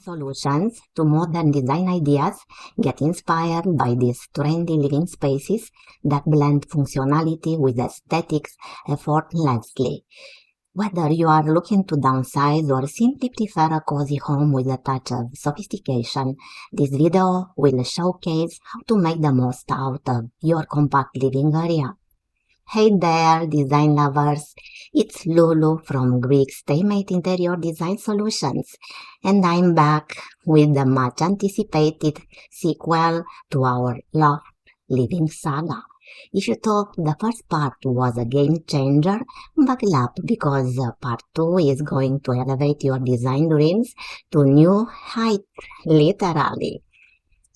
solutions to modern design ideas, get inspired by these trendy living spaces that blend functionality with aesthetics effortlessly. Whether you are looking to downsize or simply prefer a cozy home with a touch of sophistication, this video will showcase how to make the most out of your compact living area. Hey there, design lovers! It's Lulu from Grig Stamate Interior Design Solutions, and I'm back with the much anticipated sequel to our Loft living saga. If you thought the first part was a game changer, buckle up because part 2 is going to elevate your design dreams to new heights, literally.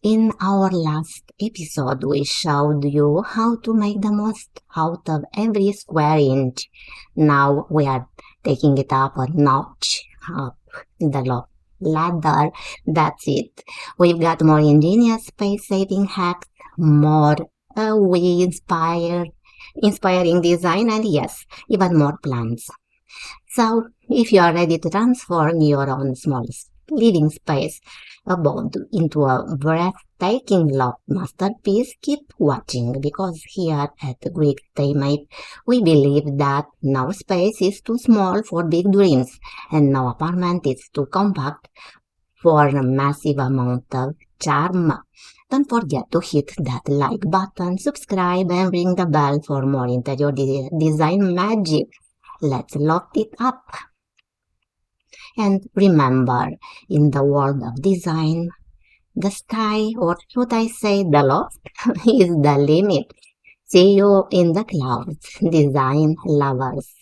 In our last episode, we showed you how to make the most out of every square inch. Now we are taking it up a notch, up the loft ladder. That's it. We've got more ingenious space-saving hacks, more inspiring design, and yes, even more plans. So, if you are ready to transform your own small living space abode into a breathtaking loft masterpiece, keep watching because here at Grig Stamate, we believe that no space is too small for big dreams and no apartment is too compact for a massive amount of charm. Don't forget to hit that like button, subscribe, and ring the bell for more interior design magic. Let's loft it up. And remember, in the world of design, the sky, or should I say the loft, is the limit. See you in the clouds, design lovers.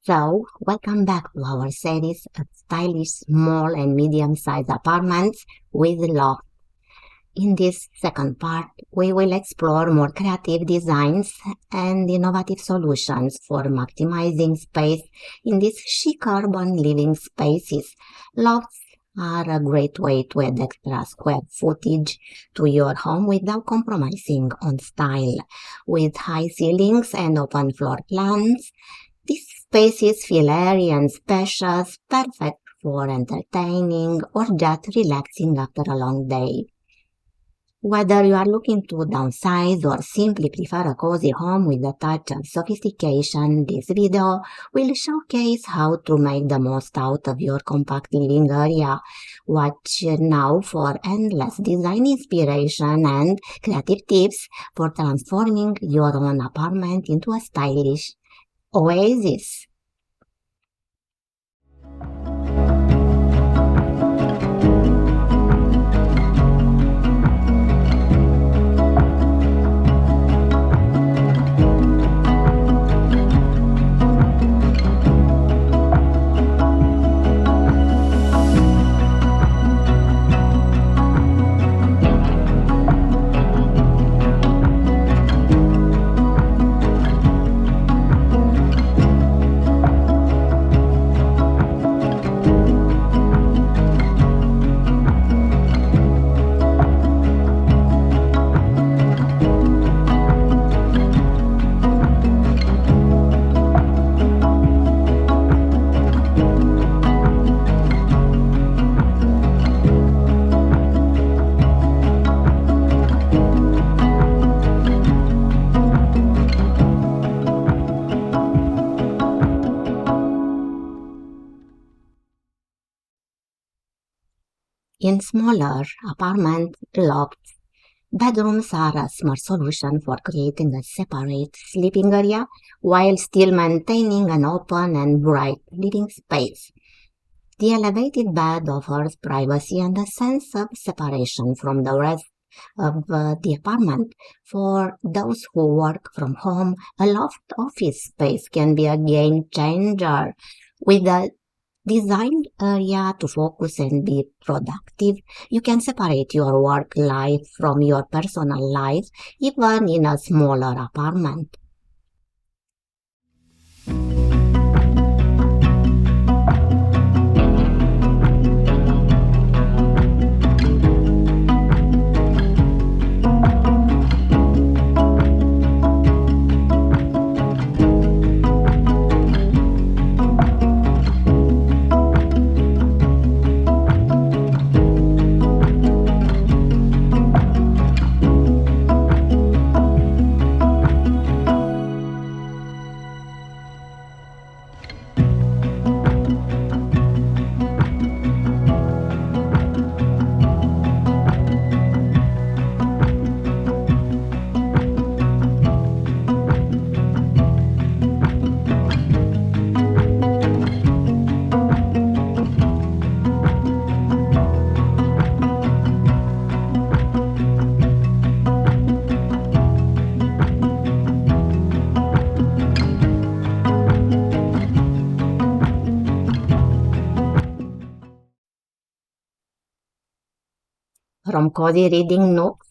So, welcome back to our series of stylish small and medium-sized apartments with loft. In this second part, we will explore more creative designs and innovative solutions for maximizing space in these chic urban living spaces. Lofts are a great way to add extra square footage to your home without compromising on style. With high ceilings and open floor plans, these spaces feel airy and spacious, perfect for entertaining or just relaxing after a long day. Whether you are looking to downsize or simply prefer a cozy home with a touch of sophistication, this video will showcase how to make the most out of your compact living area. Watch now for endless design inspiration and creative tips for transforming your own apartment into a stylish oasis. In smaller apartment lofts, Bedrooms are a smart solution for creating a separate sleeping area while still maintaining an open and bright living space. The elevated bed offers privacy and a sense of separation from the rest of the apartment. For those who work from home, a loft office space can be a game changer. With a designed area to focus and be productive, you can separate your work life from your personal life, even in a smaller apartment. From cozy reading nooks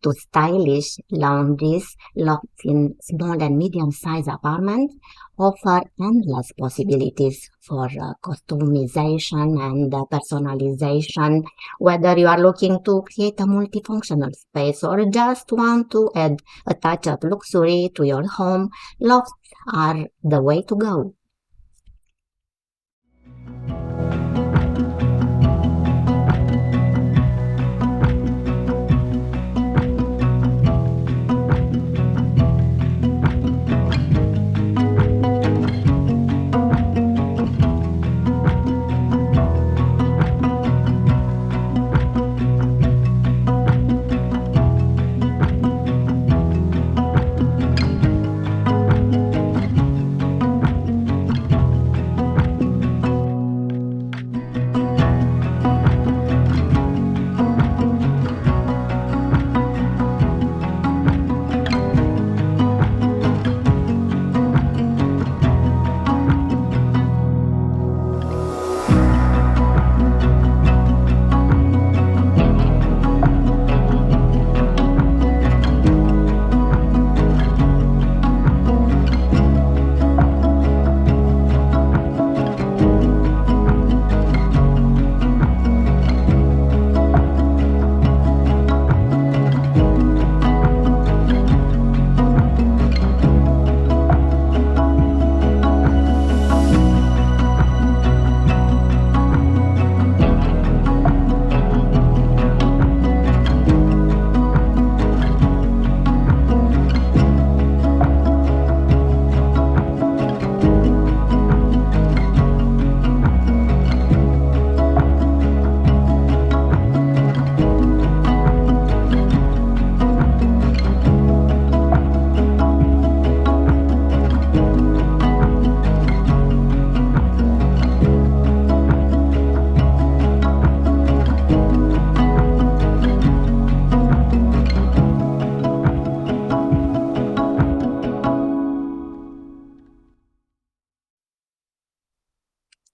to stylish lounges, lofts in small and medium-sized apartments offer endless possibilities for customization and personalization. Whether you are looking to create a multifunctional space or just want to add a touch of luxury to your home, lofts are the way to go.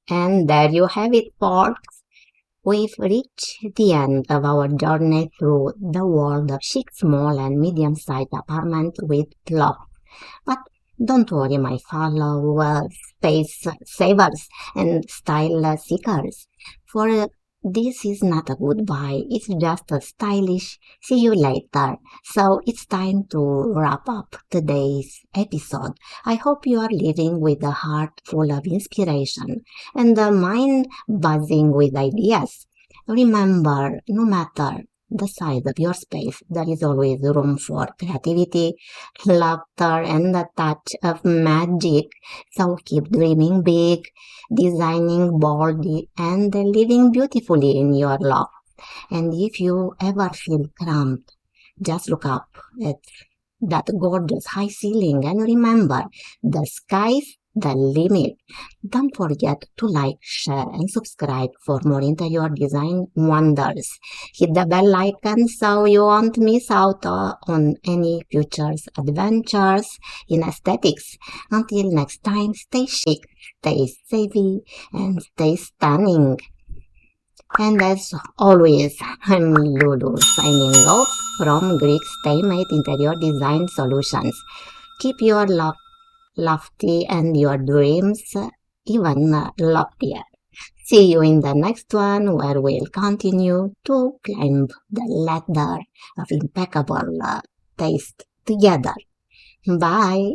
And there you have it, folks. We've reached the end of our journey through the world of chic small and medium-sized apartments with love. But don't worry, my fellow space savers and style seekers, for this is not a goodbye, it's just a stylish see you later. So it's time to wrap up today's episode. I hope you are living with a heart full of inspiration and a mind buzzing with ideas. Remember, no matter the size of your space, there is always room for creativity, laughter, and a touch of magic. So keep dreaming big, designing boldly, and living beautifully in your life. And if you ever feel cramped, Just look up at that gorgeous high ceiling and remember, the sky's the limit. Don't forget to like, share, and subscribe for more interior design wonders. Hit the bell icon so you won't miss out on any future adventures in aesthetics. Until next time, stay chic, stay savvy, and stay stunning. And as always, I'm Lulu signing off from Grig Stamate Interior Design Solutions. Keep your lofty and your dreams even loftier. See you in the next one where we'll continue to climb the ladder of impeccable taste together. Bye.